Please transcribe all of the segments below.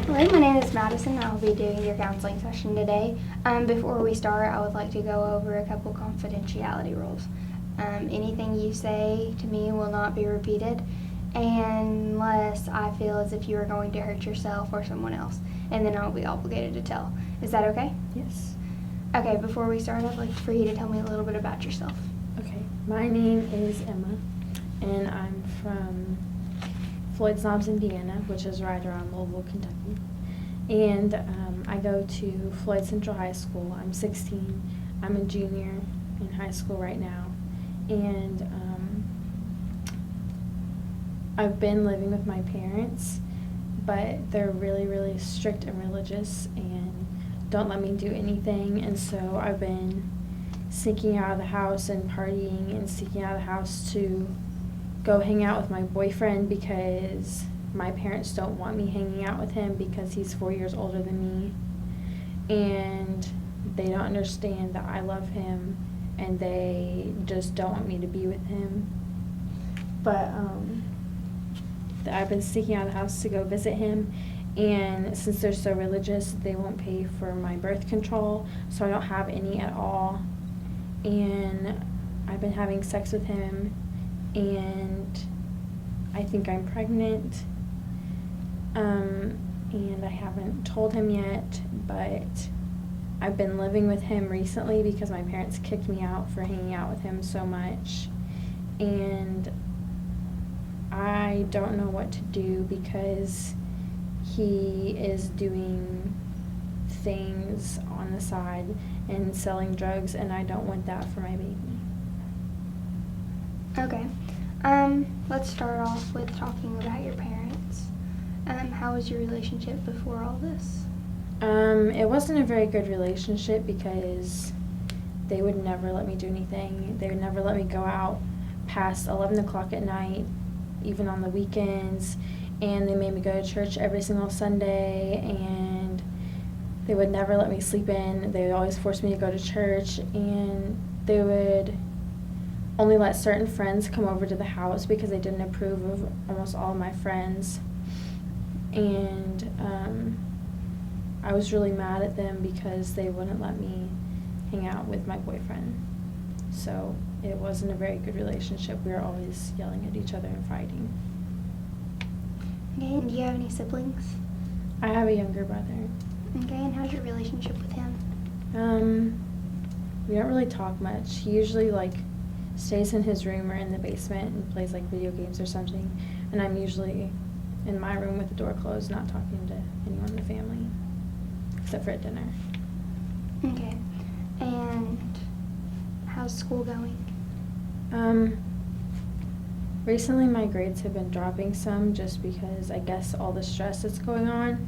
Hello, my name is Madison. I'll be doing your counseling session today. Before we start, I would like to go over a couple confidentiality rules. Anything you say to me will not be repeated unless I feel as if you are going to hurt yourself or someone else, and then I'll be obligated to tell. Is that okay? Yes. Okay, before we start, I'd like for you to tell me a little bit about yourself. Okay. My name is Emma, and I'm from Floyd Knobs, Indiana, which is right around Louisville, Kentucky. And I go to Floyd Central High School. I'm 16. I'm a junior in high school right now. And I've been living with my parents, but they're really, really strict and religious and don't let me do anything. And so I've been sneaking out of the house and partying and sneaking out of the house to go hang out with my boyfriend because my parents don't want me hanging out with him because he's 4 years older than me, and they don't understand that I love him and they just don't want me to be with him. But I've been sneaking out of the house to go visit him, and since they're so religious, they won't pay for my birth control, so I don't have any at all. And I've been having sex with him, and I think I'm pregnant, and I haven't told him yet, but I've been living with him recently because my parents kicked me out for hanging out with him so much, and I don't know what to do because he is doing things on the side and selling drugs, and I don't want that for my baby. Okay. Let's start off with talking about your parents. How was your relationship before all this? It wasn't a very good relationship because they would never let me do anything. They would never let me go out past 11 o'clock at night, even on the weekends, and they made me go to church every single Sunday, and they would never let me sleep in. They would always force me to go to church, and they would only let certain friends come over to the house because they didn't approve of almost all of my friends. And I was really mad at them because they wouldn't let me hang out with my boyfriend. So it wasn't a very good relationship. We were always yelling at each other and fighting. Okay, and do you have any siblings? I have a younger brother. Okay, and how's your relationship with him? We don't really talk much. He usually stays in his room or in the basement and plays video games or something, and I'm usually in my room with the door closed, not talking to anyone in the family, except for at dinner. Okay, and how's school going? Recently my grades have been dropping some just because I guess all the stress that's going on,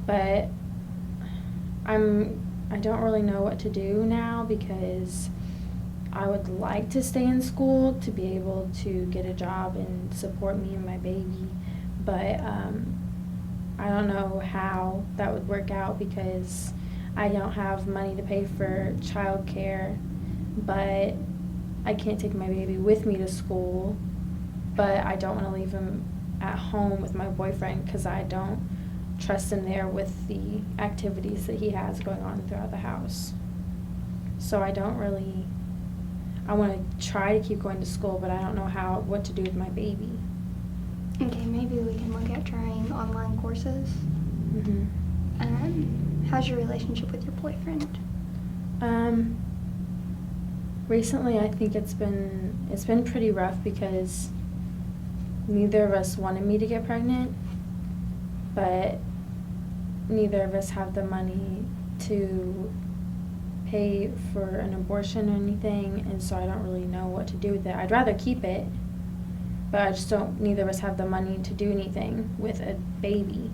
but I don't really know what to do now because I would like to stay in school to be able to get a job and support me and my baby, but I don't know how that would work out because I don't have money to pay for childcare, but I can't take my baby with me to school, but I don't want to leave him at home with my boyfriend because I don't trust him there with the activities that he has going on throughout the house. So I want to try to keep going to school, but I don't know what to do with my baby. Okay, maybe we can look at trying online courses. Mm-hmm. How's your relationship with your boyfriend? Recently I think it's been pretty rough because neither of us wanted me to get pregnant, but neither of us have the money to pay for an abortion or anything, and so I don't really know what to do with it. I'd rather keep it, but neither of us have the money to do anything with a baby,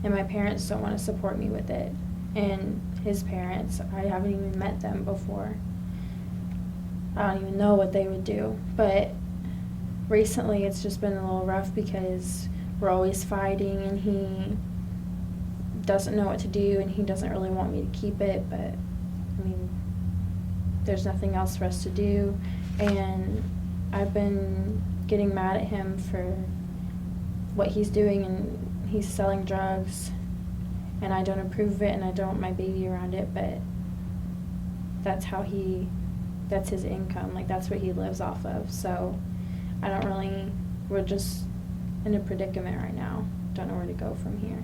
and my parents don't want to support me with it, and his parents, I haven't even met them before. I don't even know what they would do, but recently it's just been a little rough because we're always fighting, and he doesn't know what to do, and he doesn't really want me to keep it, but there's nothing else for us to do, and I've been getting mad at him for what he's doing, and he's selling drugs, and I don't approve of it, and I don't want my baby around it, but that's his income, like that's what he lives off of. So we're just in a predicament right now. Don't know where to go from here.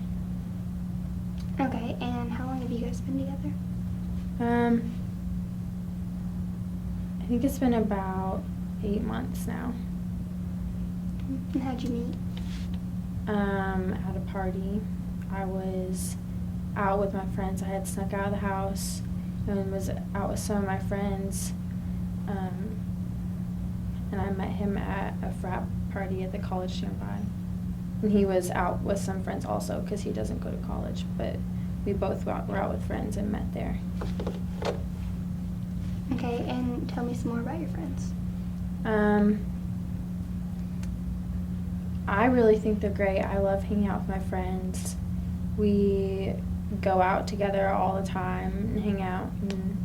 Okay, and how long have you guys been together? I think it's been about 8 months now. And how'd you meet? At a party. I was out with my friends. I had snuck out of the house and was out with some of my friends. And I met him at a frat party at the college nearby. And he was out with some friends also because he doesn't go to college. But we both were out with friends and met there. Okay, and tell me some more about your friends. I really think they're great. I love hanging out with my friends. We go out together all the time and hang out and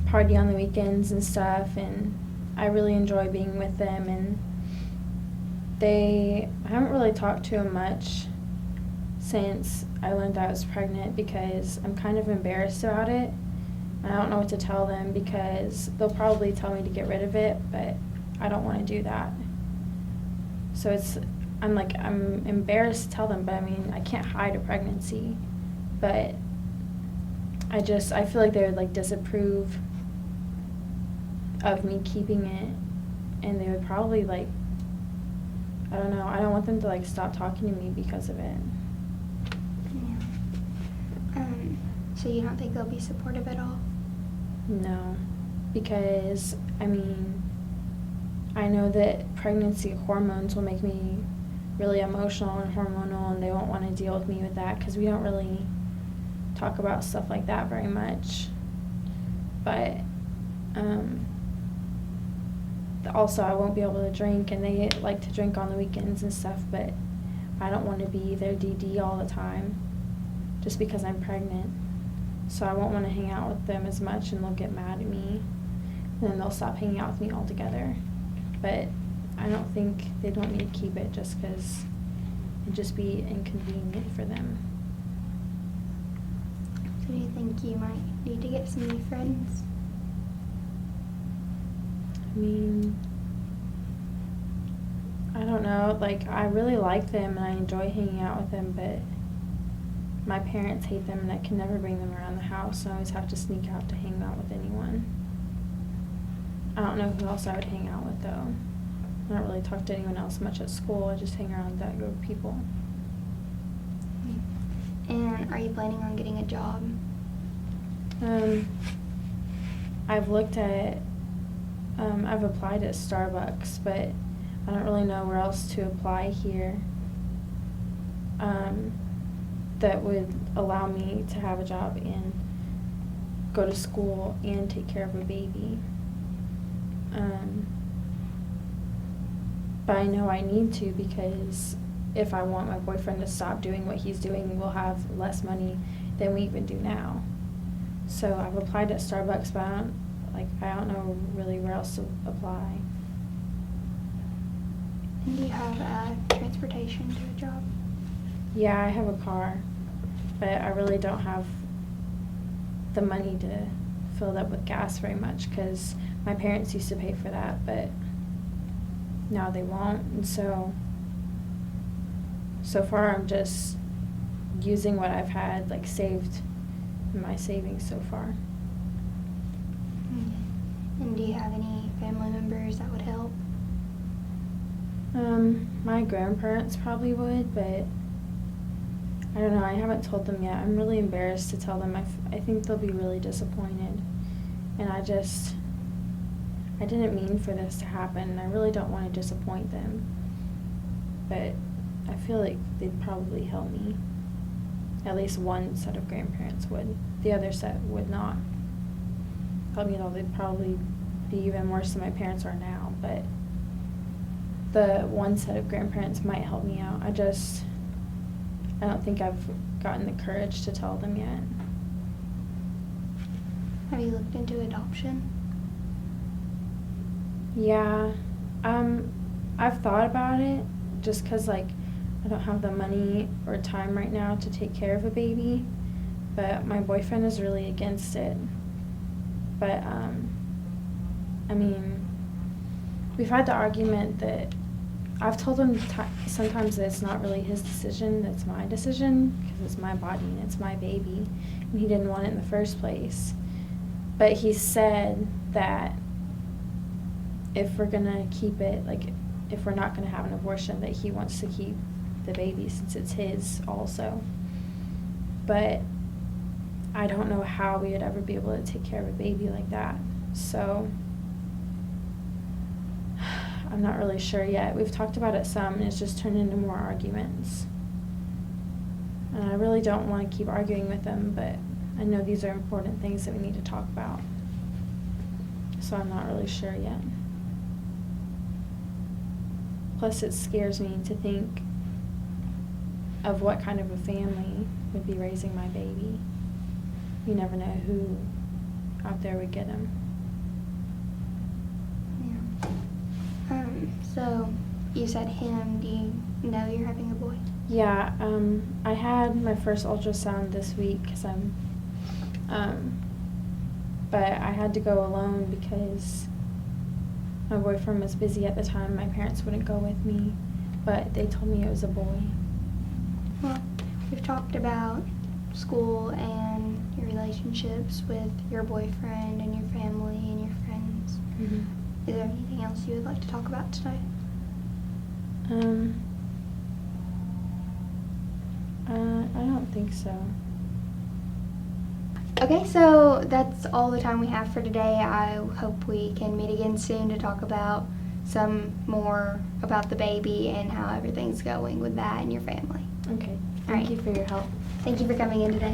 party on the weekends and stuff, and I really enjoy being with them. And I haven't really talked to them much since I learned I was pregnant because I'm kind of embarrassed about it. I don't know what to tell them because they'll probably tell me to get rid of it, but I don't want to do that. So I'm embarrassed to tell them, but I mean, I can't hide a pregnancy. But I feel like they would disapprove of me keeping it, and they would probably I don't know, I don't want them to stop talking to me because of it. Yeah. So you don't think they'll be supportive at all? No, because I mean, I know that pregnancy hormones will make me really emotional and hormonal, and they won't want to deal with me with that because we don't really talk about stuff like that very much. But also I won't be able to drink, and they like to drink on the weekends and stuff, but I don't want to be their DD all the time just because I'm pregnant. So I won't want to hang out with them as much, and they'll get mad at me, and then they'll stop hanging out with me altogether. But I don't think they'd want me to keep it just because it'd just be inconvenient for them. So do you think you might need to get some new friends? I mean, I don't know. I really like them, and I enjoy hanging out with them, but my parents hate them, and I can never bring them around the house, so I always have to sneak out to hang out with anyone. I don't know who else I would hang out with, though. I don't really talk to anyone else much at school. I just hang around with that group of people. And are you planning on getting a job? I've applied at Starbucks, but I don't really know where else to apply here that would allow me to have a job and go to school and take care of a baby. But I know I need to because if I want my boyfriend to stop doing what he's doing, we'll have less money than we even do now. So I've applied at Starbucks, but I don't know really where else to apply. And do you have transportation to a job? Yeah, I have a car, but I really don't have the money to fill it up with gas very much because my parents used to pay for that, but now they won't. And so far I'm just using what I've had saved in my savings so far. And do you have any family members that would help? My grandparents probably would, but I don't know. I haven't told them yet. I'm really embarrassed to tell them. I think they'll be really disappointed. And I didn't mean for this to happen, and I really don't want to disappoint them. But I feel like they'd probably help me. At least one set of grandparents would. The other set would not. They'd probably be even worse than my parents are now, but the one set of grandparents might help me out. I don't think I've gotten the courage to tell them yet. Have you looked into adoption? Yeah, I've thought about it just because I don't have the money or time right now to take care of a baby, but my boyfriend is really against it. But, I mean, we've had the argument that I've told him sometimes that it's not really his decision, it's my decision, because it's my body and it's my baby, and he didn't want it in the first place. But he said that if we're going to keep it, like, if we're not going to have an abortion, that he wants to keep the baby since it's his also. But I don't know how we would ever be able to take care of a baby like that. So I'm not really sure yet. We've talked about it some, and it's just turned into more arguments. And I really don't want to keep arguing with him, but I know these are important things that we need to talk about. So I'm not really sure yet. Plus, it scares me to think of what kind of a family would be raising my baby. You never know who out there would get him. Yeah. So you said him. Do you know you're having a boy? Yeah. I had my first ultrasound this week because but I had to go alone because my boyfriend was busy at the time. My parents wouldn't go with me, but they told me it was a boy. Well, we've talked about school and your relationships with your boyfriend and your family and your friends. Mm-hmm. Is there anything else you would like to talk about today? I don't think so. Okay, so that's all the time we have for today. I hope we can meet again soon to talk about some more about the baby and how everything's going with that and your family. Okay. All right. Thank you for your help. Thank you for coming in today.